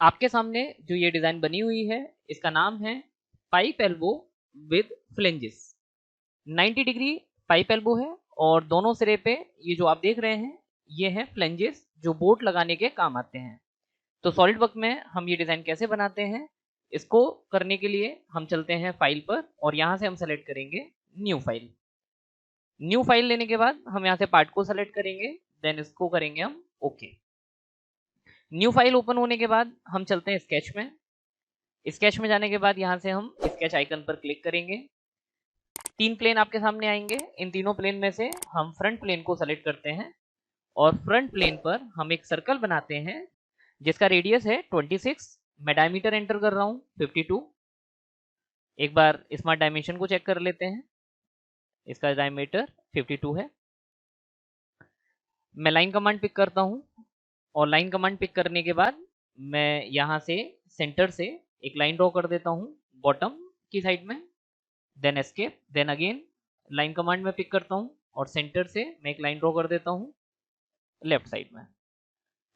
आपके सामने जो ये डिजाइन बनी हुई है इसका नाम है pipe elbow with flanges. 90 degree pipe elbow है और दोनों सिरे पे ये जो आप देख रहे हैं ये है फ्लेंजेस जो बोट लगाने के काम आते हैं। तो सॉलिड वर्क में हम ये डिजाइन कैसे बनाते हैं, इसको करने के लिए हम चलते हैं फाइल पर और यहाँ से हम सेलेक्ट करेंगे न्यू फाइल। न्यू फाइल लेने के बाद हम यहाँ से पार्ट को सेलेक्ट करेंगे, देन इसको करेंगे हम ओके। न्यू फाइल ओपन होने के बाद हम चलते हैं स्केच में। स्केच में जाने के बाद यहाँ से हम स्केच आइकन पर क्लिक करेंगे। 3 प्लेन आपके सामने आएंगे। इन तीनों प्लेन में से हम फ्रंट प्लेन को सेलेक्ट करते हैं और फ्रंट प्लेन पर हम एक सर्कल बनाते हैं जिसका रेडियस है 26। मैं डायमीटर एंटर कर रहा हूँ 52। एक बार स्मार्ट डायमेंशन को चेक कर लेते हैं। इसका डायमीटर 52 है। मैं लाइन कमांड पिक करता हूँ और लाइन कमांड पिक करने के बाद मैं यहाँ से सेंटर से एक लाइन ड्रॉ कर देता हूँ बॉटम की साइड में, then escape, then again line command में पिक करता हूँ और सेंटर से मैं एक लाइन ड्रॉ कर देता हूँ लेफ्ट साइड में।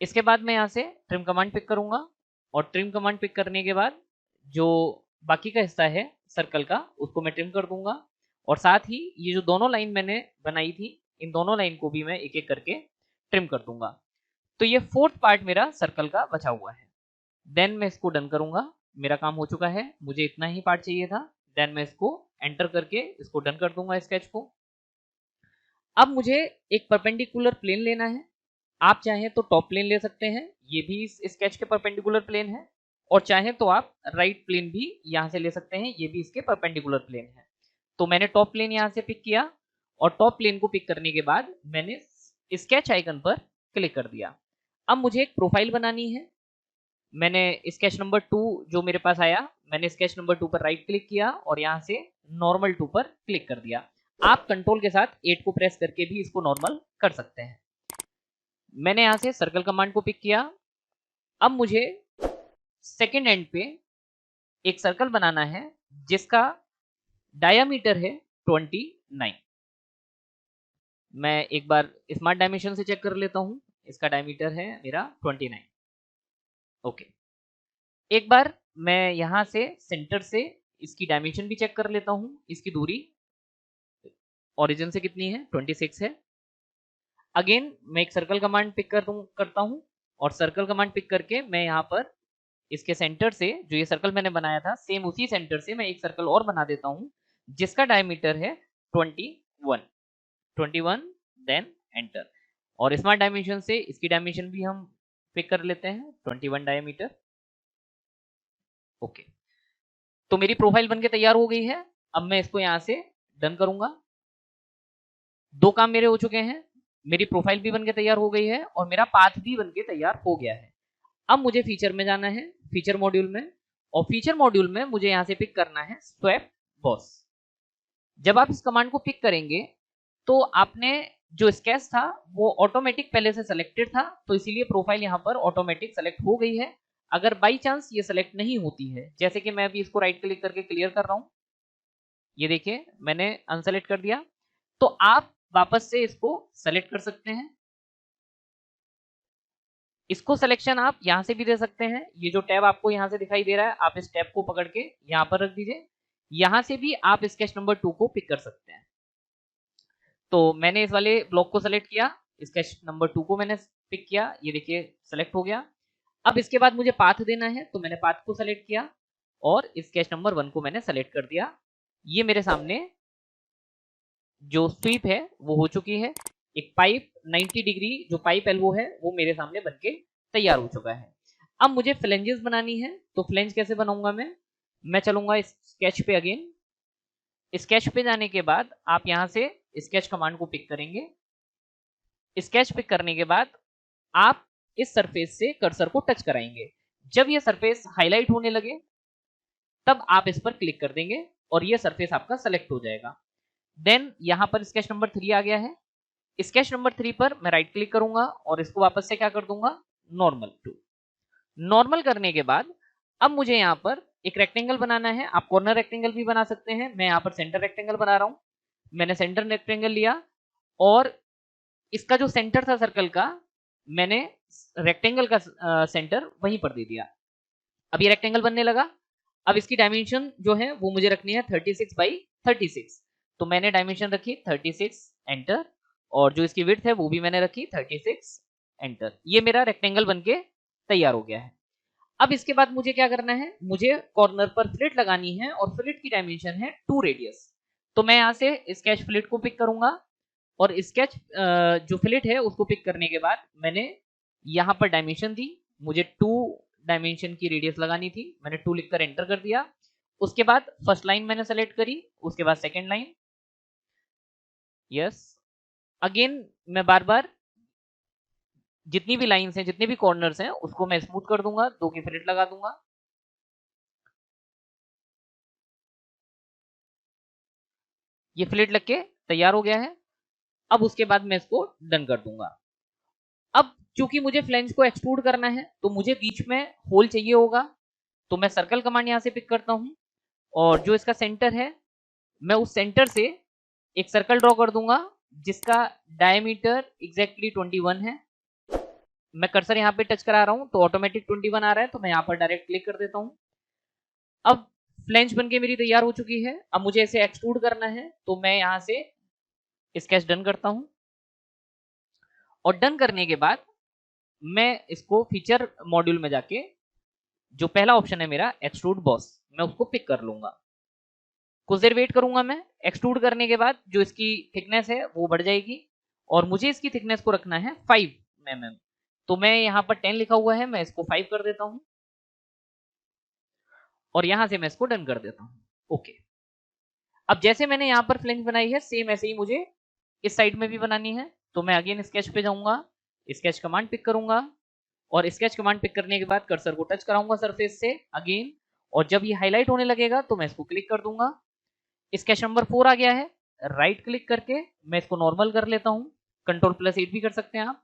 इसके बाद मैं यहाँ से ट्रिम कमांड पिक करूंगा और ट्रिम कमांड पिक करने के बाद जो बाकी का हिस्सा है सर्कल का उसको मैं ट्रिम कर दूंगा और साथ ही ये जो दोनों लाइन मैंने बनाई थी इन दोनों लाइन को भी मैं एक एक करके ट्रिम कर दूंगा। तो ये 4th पार्ट मेरा सर्कल का बचा हुआ है। देन मैं इसको डन करूंगा। मेरा काम हो चुका है, मुझे इतना ही पार्ट चाहिए था। देन मैं इसको एंटर करके इसको डन कर दूंगा स्केच को। अब मुझे एक परपेंडिकुलर प्लेन लेना है। आप चाहें तो टॉप प्लेन ले सकते हैं, ये भी इस स्केच के परपेंडिकुलर प्लेन है, और चाहें तो आप राइट प्लेन भी यहां से ले सकते हैं, ये भी इसके परपेंडिकुलर प्लेन है। तो मैंने टॉप प्लेन यहां से पिक किया और टॉप प्लेन को पिक करने के बाद मैंने स्केच आइकन पर क्लिक कर दिया। अब मुझे एक प्रोफाइल बनानी है। मैंने स्केच नंबर 2 जो मेरे पास आया, मैंने स्केच नंबर 2 पर राइट क्लिक किया और यहाँ से नॉर्मल 2 पर क्लिक कर दिया। आप कंट्रोल के साथ 8 को प्रेस करके भी इसको नॉर्मल कर सकते हैं। मैंने यहाँ से सर्कल कमांड को पिक किया। अब मुझे सेकेंड एंड पे एक सर्कल बनाना है जिसका डायामीटर है 29। मैं एक बार स्मार्ट डायमेंशन से चेक कर लेता हूं। इसका डायमीटर है मेरा 29। ओके। एक बार मैं यहां से सेंटर से इसकी डायमेंशन भी चेक कर लेता हूं। इसकी दूरी ओरिजिन से कितनी है, 26 है। अगेन मैं एक सर्कल कमांड पिक करता हूं और सर्कल कमांड पिक करके मैं यहाँ पर इसके सेंटर से जो ये सर्कल मैंने बनाया था सेम उसी सेंटर से मैं एक सर्कल और बना देता हूं जिसका डायमीटर है 21। देन एंटर और स्मार्ट डायमेंशन से इसकी डायमेंशन भी हम पिक कर लेते हैं 21 डायमीटर। ओके। तो मेरी प्रोफाइल बनके तैयार हो गई है। अब मैं इसको यहां से डन करूंगा। 2 काम मेरे हो चुके हैं, मेरी प्रोफाइल भी बनके तैयार हो गई है और मेरा पाथ भी बनके तैयार हो गया है। अब मुझे फीचर में जाना है, फीचर मॉड्यूल में, और फीचर मॉड्यूल में मुझे यहां से पिक करना है स्वैप बॉस। जब आप इस कमांड को पिक करेंगे तो आपने जो स्केच था वो ऑटोमेटिक पहले से सिलेक्टेड था, तो इसीलिए प्रोफाइल यहाँ पर ऑटोमेटिक सेलेक्ट हो गई है। अगर बाई चांस ये सेलेक्ट नहीं होती है, जैसे कि मैं अभी इसको राइट क्लिक करके क्लियर कर रहा हूँ, ये देखिए मैंने अनसेलेक्ट कर दिया, तो आप वापस से इसको सेलेक्ट कर सकते हैं। इसको सिलेक्शन आप यहां से भी दे सकते हैं। ये जो टैब आपको यहां से दिखाई दे रहा है, आप इस टैब को पकड़ के यहां पर रख दीजिए। यहां से भी आप स्केच नंबर 2 को पिक कर सकते हैं। तो मैंने इस वाले ब्लॉक को सेलेक्ट किया, स्केच नंबर 2 को मैंने पिक किया, ये देखिए सेलेक्ट हो गया। अब इसके बाद मुझे पाथ देना है, तो मैंने पाथ को सेलेक्ट किया और स्केच नंबर 1 को मैंने सेलेक्ट कर दिया। ये मेरे सामने जो स्वीप है वो हो चुकी है। एक पाइप 90 डिग्री जो पाइप एल्बो है वो मेरे सामने बनके तैयार हो चुका है। अब मुझे फ्लेंजेस बनानी है, तो फ्लेंज कैसे बनाऊंगा मैं चलूंगा इस स्केच पे। अगेन स्केच पे जाने के बाद आप यहां से स्केच कमांड को पिक करेंगे। स्केच पिक करने के बाद आप इस सरफेस से कर्सर को टच कराएंगे। जब ये सरफेस हाईलाइट होने लगे तब आप इस पर क्लिक कर देंगे और ये सरफेस आपका सेलेक्ट हो जाएगा। देन यहां पर स्केच नंबर 3 आ गया है। स्केच नंबर 3 पर मैं राइट क्लिक करूंगा और इसको वापस से क्या कर दूंगा, नॉर्मल टू। नॉर्मल करने के बाद अब मुझे यहाँ पर एक रेक्टेंगल बनाना है। आप कॉर्नर रेक्टेंगल भी बना सकते हैं, मैं यहाँ पर सेंटर रेक्टेंगल बना रहा हूं। मैंने सेंटर रेक्टेंगल लिया और इसका जो सेंटर था सर्कल का, मैंने रेक्टेंगल का सेंटर वहीं पर दे दिया। अब ये रेक्टेंगल बनने लगा। अब इसकी डायमेंशन जो है वो मुझे रखनी है 36 बाई 36। तो मैंने डायमेंशन रखी 36, एंटर, और जो इसकी विड्थ है वो भी मैंने रखी 36, एंटर। ये मेरा रेक्टेंगल बनके तैयार हो गया है। अब इसके बाद मुझे क्या करना है, मुझे कॉर्नर पर फ्लिट लगानी है और फ्लिट की डायमेंशन है 2 रेडियस। तो मैं यहाँ से स्केच फ्लिट को पिक करूंगा और स्केच जो फ्लिट है उसको पिक करने के बाद मैंने यहाँ पर डायमेंशन दी, मुझे 2 डायमेंशन की रेडियस लगानी थी, मैंने 2 लिखकर एंटर कर दिया। उसके बाद फर्स्ट लाइन मैंने सेलेक्ट करी, उसके बाद सेकेंड लाइन, यस। अगेन मैं बार बार जितनी भी लाइंस हैं, जितने भी कॉर्नर्स हैं, उसको मैं स्मूथ कर दूंगा, 2 की फ्लिट लगा दूंगा। ये फ्लिट लग के तैयार हो गया है। अब उसके बाद मैं इसको डन कर दूंगा। अब चूंकि मुझे फ्लेंज को एक्सट्रूड करना है तो मुझे बीच में होल चाहिए होगा, तो मैं सर्कल कमांड यहां से पिक करता हूं और जो इसका सेंटर है मैं उस सेंटर से एक सर्कल ड्रॉ कर दूंगा जिसका डायमीटर एग्जैक्टली 21 है। मैं कर्सर यहाँ पे टच करा रहा हूं तो ऑटोमेटिक 21 आ रहा है, तो मैं यहाँ पर डायरेक्ट क्लिक कर देता हूं। अब फ्लेंज बनके मेरी तैयार हो चुकी है। अब मुझे इसे एक्सट्रूड करना है तो मैं यहाँ से स्केच डन करता हूं और डन करने के बाद मैं इसको फीचर मॉड्यूल में जाके जो पहला ऑप्शन है मेरा एक्सट्रूड बॉस, मैं उसको पिक कर लूंगा। कुछ देर वेट करूंगा मैं। एक्सट्रूड करने के बाद जो इसकी थिकनेस है वो बढ़ जाएगी और मुझे इसकी थिकनेस को रखना है 5 mm। तो मैं यहाँ पर 10 लिखा हुआ है, मैं इसको 5 कर देता हूँ और यहां से मैं इसको डन कर देता हूँ। ओके। अब जैसे मैंने यहाँ पर फ्लेंज बनाई है सेम ऐसे ही मुझे इस साइड में भी बनानी है। तो मैं अगेन स्केच पे जाऊंगा, स्केच कमांड पिक करूंगा और स्केच कमांड पिक करने के बाद कर्सर को टच कराऊंगा सरफेस से अगेन, और जब ये हाईलाइट होने लगेगा तो मैं इसको क्लिक कर दूंगा। स्केच नंबर 4 आ गया है। राइट क्लिक करके मैं इसको नॉर्मल कर लेता हूँ, Ctrl+8 भी कर सकते हैं आप।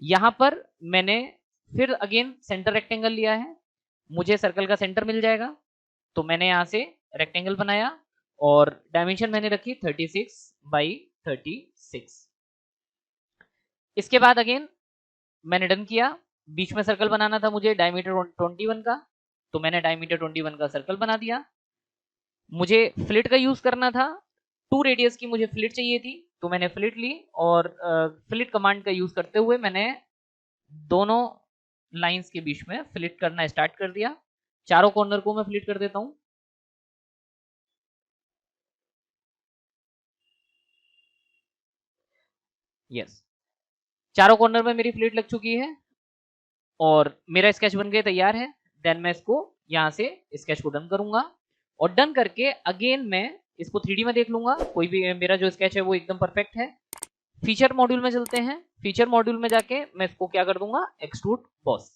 यहाँ पर मैंने फिर अगेन सेंटर रेक्टेंगल लिया है, मुझे सर्कल का सेंटर मिल जाएगा। तो मैंने यहाँ से रेक्टेंगल बनाया और डायमेंशन मैंने रखी 36 बाई 36। इसके बाद अगेन मैंने डन किया। बीच में सर्कल बनाना था मुझे डायमीटर 21 का, तो मैंने डायमीटर 21 का सर्कल बना दिया। मुझे फ्लिट का यूज करना था, 2 रेडियस की मुझे फ्लिट चाहिए थी, तो मैंने फ्लिट ली और फ्लिट कमांड का यूज करते हुए मैंने दोनों लाइंस के बीच में फ्लिट करना स्टार्ट कर दिया। चारों कॉर्नर को मैं फ्लिट कर देता हूं। यस, चारों कॉर्नर में मेरी फ्लिट लग चुकी है और मेरा स्केच बन के तैयार है। देन मैं इसको यहाँ से स्केच को डन करूंगा और डन करके अगेन मैं इसको 3D में देख लूंगा। कोई भी मेरा जो स्केच है वो एकदम परफेक्ट है। फीचर मॉड्यूल में चलते हैं। फीचर मॉड्यूल में जाके मैं इसको क्या कर दूंगा, एक्सट्रूड बॉस,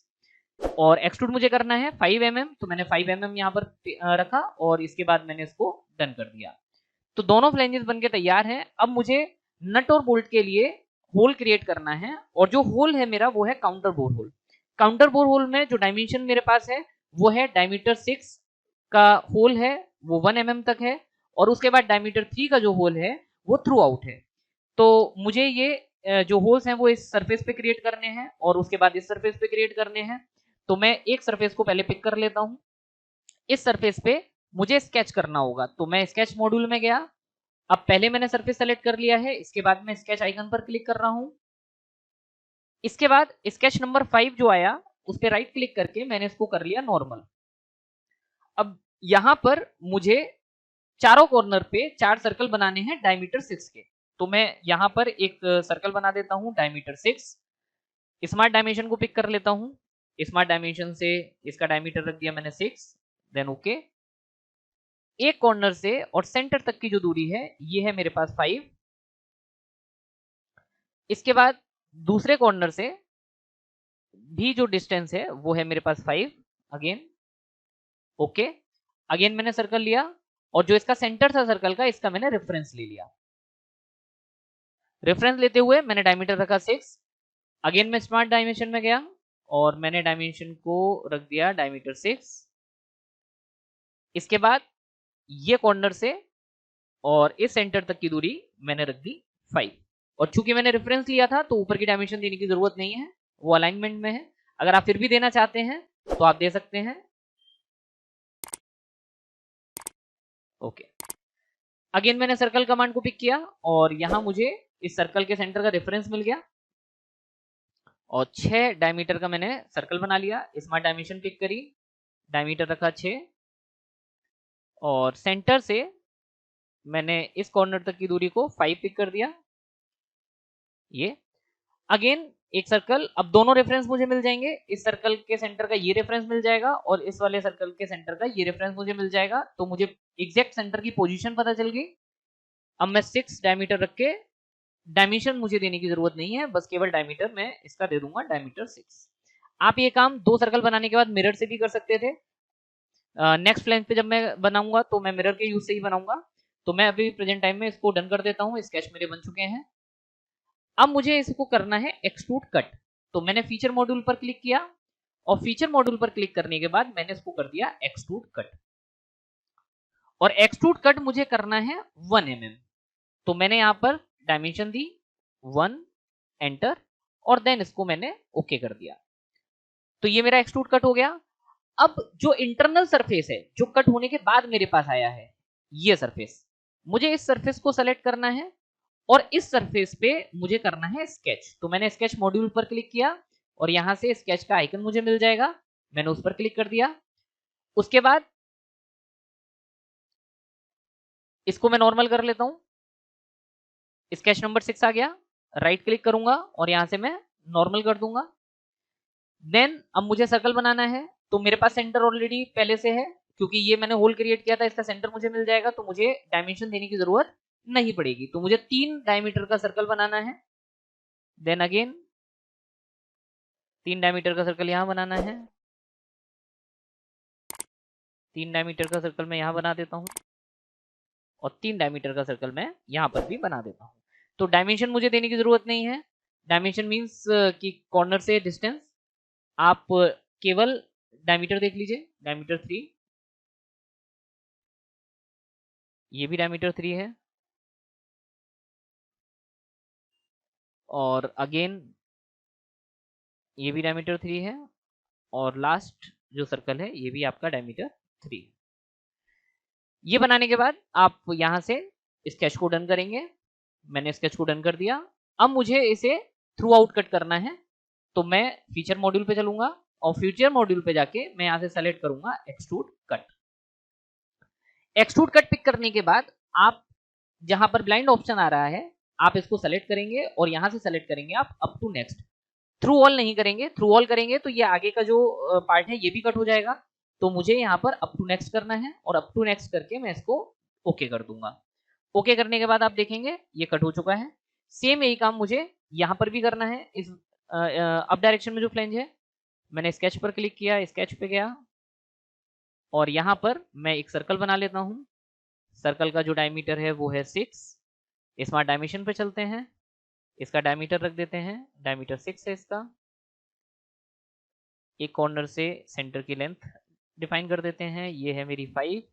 और एक्सट्रूड मुझे करना है 5 mm, तो मैंने 5 mm यहाँ पर रखा और इसके बाद मैंने इसको डन कर दिया। तो दोनों फ्लेंजेस बनके तैयार हैं। अब मुझे नट और बोल्ट के लिए होल क्रिएट करना है और जो होल है मेरा वो है counter bore hole. Counter bore hole में जो डायमेंशन मेरे पास है वो है डायमीटर 6 का होल है, वो 1 mm तक है, और उसके बाद डायमीटर 3 का जो होल है वो थ्रू आउट है। तो मुझे ये जो होल्स हैं वो इस सरफेस पे क्रिएट करने हैं और उसके बाद इस सरफेस पे क्रिएट करने हैं। तो मैं एक सरफेस को पहले पिक कर लेता हूं। इस सरफेस पे मुझे स्केच करना होगा, तो मैं स्केच मॉड्यूल में गया। अब पहले मैंने सरफेस सेलेक्ट कर लिया है, इसके बाद मैं स्केच आइकन पर क्लिक कर रहा हूं। इसके बाद स्केच नंबर 5 जो आया उस पर राइट क्लिक करके मैंने इसको कर लिया नॉर्मल। अब यहां पर मुझे चारों कॉर्नर पे 4 सर्कल बनाने हैं डायमीटर 6 के। तो मैं यहां पर एक सर्कल बना देता हूं डायमीटर 6। स्मार्ट डायमेंशन को पिक कर लेता हूं, स्मार्ट डायमेंशन से इसका डायमीटर रख दिया मैंने 6। Then okay. एक कॉर्नर से और सेंटर तक की जो दूरी है ये है मेरे पास 5। इसके बाद दूसरे कॉर्नर से भी जो डिस्टेंस है वो है मेरे पास 5। Again okay. अगेन मैंने सर्कल लिया और जो इसका सेंटर था सर्कल का, इसका मैंने रेफरेंस ले लिया। रेफरेंस लेते हुए मैंने डायमीटर रखा 6। अगेन मैं स्मार्ट डायमेंशन में गया और मैंने डायमेंशन को रख दिया डायमीटर 6। इसके बाद ये कॉर्नर से और इस सेंटर तक की दूरी मैंने रख दी 5। और चूंकि मैंने रेफरेंस लिया था तो ऊपर की डायमेंशन देने की जरूरत नहीं है, वो अलाइनमेंट में है। अगर आप फिर भी देना चाहते हैं तो आप दे सकते हैं। ओके। अगेन मैंने सर्कल कमांड को पिक किया और यहां मुझे इस सर्कल के सेंटर का रेफरेंस मिल गया और 6 डायमीटर का मैंने सर्कल बना लिया। स्मार्ट डायमेंशन पिक करी, डायमीटर रखा 6 और सेंटर से मैंने इस कॉर्नर तक की दूरी को 5 पिक कर दिया। ये अगेन एक सर्कल, अब दोनों रेफरेंस मुझे मिल जाएंगे। इस सर्कल के सेंटर का ये रेफरेंस मिल जाएगा और इस वाले सर्कल के सेंटर का ये रेफरेंस मुझे मिल जाएगा। तो मुझे एग्जैक्ट सेंटर की पोजीशन पता चल गई। अब मैं 6 डायमीटर रख के, डायमेंशन मुझे देने की जरूरत नहीं है, बस केवल डायमीटर मैं इसका दे दूंगा, डायमीटर 6। आप ये काम 2 सर्कल बनाने के बाद मिरर से भी कर सकते थे। नेक्स्ट फ्लैंज पे जब मैं बनाऊंगा तो मैं मिरर के यूज से ही बनाऊंगा। तो मैं अभी प्रेजेंट टाइम में इसको डन कर देता हूँ। स्केच मेरे बन चुके हैं। अब मुझे इसको करना है एक्सट्रूड कट। तो मैंने फीचर मॉड्यूल पर क्लिक किया और फीचर मॉड्यूल पर क्लिक करने के बाद मैंने इसको कर दिया एक्सट्रूड कट। और एक्सट्रूड कट मुझे करना है 1 mm। तो मैंने यहां पर डायमेंशन दी 1, एंटर और देन इसको मैंने ओके कर दिया। तो ये मेरा एक्सट्रूड कट हो गया। अब जो इंटरनल सरफेस है जो कट होने के बाद मेरे पास आया है, ये सरफेस, मुझे इस सरफेस को सेलेक्ट करना है और इस सरफेस पे मुझे करना है स्केच। तो मैंने स्केच मॉड्यूल पर क्लिक किया और यहां से स्केच का आइकन मुझे मिल जाएगा। मैंने उस पर क्लिक कर दिया। उसके बाद इसको मैं नॉर्मल कर लेता हूं। स्केच नंबर 6 आ गया। राइट क्लिक करूंगा और यहां से मैं नॉर्मल कर दूंगा। देन अब मुझे सर्कल बनाना है। तो मेरे पास सेंटर ऑलरेडी पहले से है, क्योंकि ये मैंने होल क्रिएट किया था, इसका सेंटर मुझे मिल जाएगा। तो मुझे डायमेंशन देने की जरूरत नहीं पड़ेगी। तो मुझे 3 डायमीटर का सर्कल बनाना है। देन अगेन 3 डायमीटर का सर्कल यहां बनाना है। 3 डायमीटर का सर्कल मैं यहां बना देता हूं और 3 डायमीटर का सर्कल मैं यहां पर भी बना देता हूं। तो डायमेंशन मुझे देने की जरूरत नहीं है। डायमेंशन मींस कि कॉर्नर से डिस्टेंस। आप केवल डायमीटर देख लीजिए, डायमीटर 3, ये भी डायमीटर 3 है। और अगेन ये भी डायमीटर 3 है और लास्ट जो सर्कल है ये भी आपका डायमीटर 3। ये बनाने के बाद आप यहां से स्केच को डन करेंगे। मैंने स्केच को डन कर दिया। अब मुझे इसे थ्रू आउट कट करना है। तो मैं फीचर मॉड्यूल पे चलूंगा और फीचर मॉड्यूल पे जाके मैं यहां से सेलेक्ट करूंगा extrude cut. Extrude cut pick करने के बाद आप जहां पर ब्लाइंड ऑप्शन आ रहा है आप इसको सेलेक्ट करेंगे और यहां से सेलेक्ट करेंगे आप up to next. Through all नहीं करेंगे। थ्रू ऑल करेंगे तो ये आगे का जो पार्ट है ये भी कट हो जाएगा। तो मुझे यहाँ पर अप टू नेक्स्ट करना है और अप टू नेक्स्ट करके मैं इसको ओके कर दूंगा। ओके करने के बाद आप देखेंगे ये कट हो चुका है। सेम यही काम मुझे यहाँ पर भी करना है। इस अप डायरेक्शन में जो फ्लेंज है, मैंने स्केच पर क्लिक किया, स्केच पे गया और यहाँ पर मैं एक सर्कल बना लेता हूँ। सर्कल का जो डायमीटर है वो है 6। स्मार्ट डायमेंशन पे चलते हैं, इसका डायमीटर रख देते हैं, डायमीटर 6 है इसका। एक कॉर्नर से सेंटर की लेंथ डिफाइन कर देते हैं, ये है मेरी 5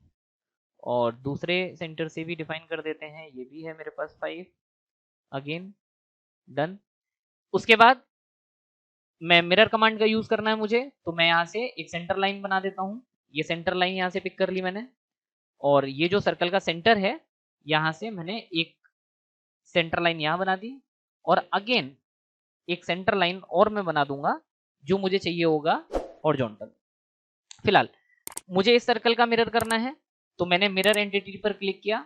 और दूसरे सेंटर से भी डिफाइन कर देते हैं, ये भी है मेरे पास 5। Again done. उसके बाद मैं मिरर कमांड का यूज करना है मुझे। तो मैं यहाँ से एक सेंटर लाइन बना देता हूँ। ये सेंटर लाइन यहाँ से पिक कर ली मैंने और ये जो सर्कल का सेंटर है यहाँ से मैंने एक सेंटर लाइन यहाँ बना दी और अगेन एक सेंटर लाइन और मैं बना दूंगा जो मुझे चाहिए होगा हॉरिजॉन्टल। फिलहाल मुझे इस सर्कल का मिरर करना है। तो मैंने मिरर एंटिटी पर क्लिक किया।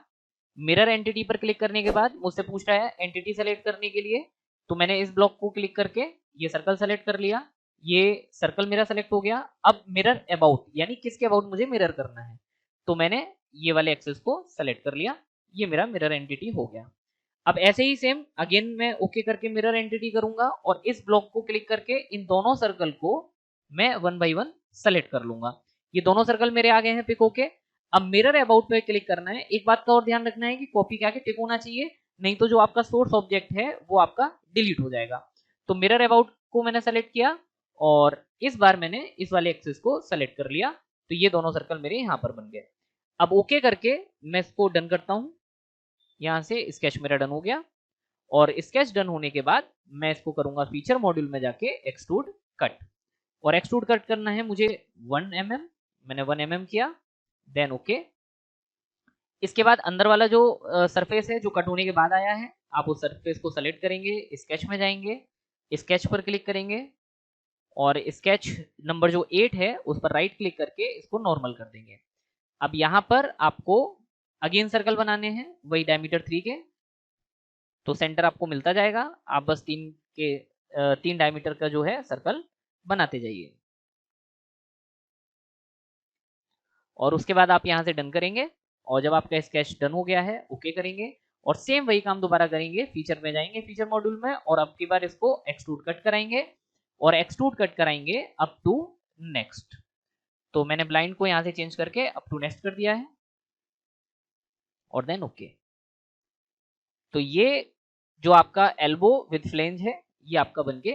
मिरर एंटिटी पर क्लिक करने के बाद मुझसे पूछ रहा है एंटिटी सेलेक्ट करने के लिए। तो मैंने इस ब्लॉक को क्लिक करके ये सर्कल सेलेक्ट कर लिया। ये सर्कल मेरा सेलेक्ट हो गया। अब मिरर अबाउट यानी किसके अबाउट मुझे मिरर करना है। तो मैंने ये वाले एक्सेस को सेलेक्ट कर लिया। ये मेरा मिरर एंटिटी हो गया। अब ऐसे ही सेम अगेन मैं ओके करके मिरर एंटिटी करूंगा और इस ब्लॉक को क्लिक करके इन दोनों सर्कल को मैं 1 बाय 1 सेलेक्ट कर लूंगा। ये दोनों सर्कल मेरे आ गए हैं पिक होके। अब मिरर अबाउट पे क्लिक करना है। एक बात का और ध्यान रखना है कि कॉपी क्या टिक होना चाहिए, नहीं तो जो आपका सोर्स ऑब्जेक्ट है वो आपका डिलीट हो जाएगा। तो मिरर अबाउट को मैंने सेलेक्ट किया और इस बार मैंने इस वाले एक्सिस को सेलेक्ट कर लिया। तो ये दोनों सर्कल मेरे यहाँ पर बन गए। अब ओके करके मैं इसको डन करता हूँ। यहाँ से स्केच मेरा डन हो गया और स्केच डन होने के बाद मैं इसको करूंगा फीचर मॉड्यूल में जाके एक्सट्रूड कट। और एक्सट्रूड कट करना है मुझे 1 mm। मैंने 1 mm किया, देन ओके। इसके बाद अंदर वाला जो सरफेस है जो कट होने के बाद आया है, आप उस सरफेस को सेलेक्ट करेंगे, स्केच में जाएंगे, स्केच पर क्लिक करेंगे और स्केच नंबर जो 8 है उस पर राइट क्लिक करके इसको नॉर्मल कर देंगे। अब यहाँ पर आपको अगेन सर्कल बनाने हैं वही डायमीटर 3 के, तो सेंटर आपको मिलता जाएगा, आप बस 3 डायमीटर का जो है सर्कल बनाते जाइए और उसके बाद आप यहाँ से डन करेंगे और जब आपका स्केच डन हो गया है ओके करेंगे और सेम वही काम दोबारा करेंगे, फीचर में जाएंगे, फीचर मॉड्यूल में, और अब की बार इसको एक्सट्रूड कट कराएंगे और एक्सट्रूड कट कराएंगे अप टू नेक्स्ट। तो मैंने ब्लाइंड को यहाँ से चेंज करके अप टू नेक्स्ट कर दिया है और देन ओके। तो ये जो आपका एल्बो विद फ्लेंज है ये आपका बनके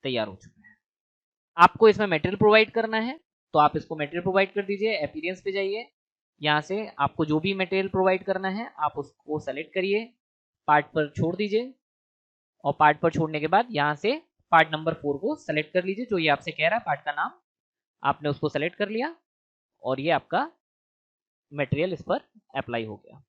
तैयार हो चुका है। आपको इसमें मटेरियल प्रोवाइड करना है तो आप इसको मटेरियल प्रोवाइड कर दीजिए, अपीयरेंस पे जाइए, यहाँ से आपको जो भी मटेरियल प्रोवाइड करना है आप उसको सेलेक्ट करिए, पार्ट पर छोड़ दीजिए और पार्ट पर छोड़ने के बाद यहाँ से पार्ट नंबर 4 को सेलेक्ट कर लीजिए, जो ये आपसे कह रहा है पार्ट का नाम, आपने उसको सेलेक्ट कर लिया और ये आपका मटेरियल इस पर अप्लाई हो गया।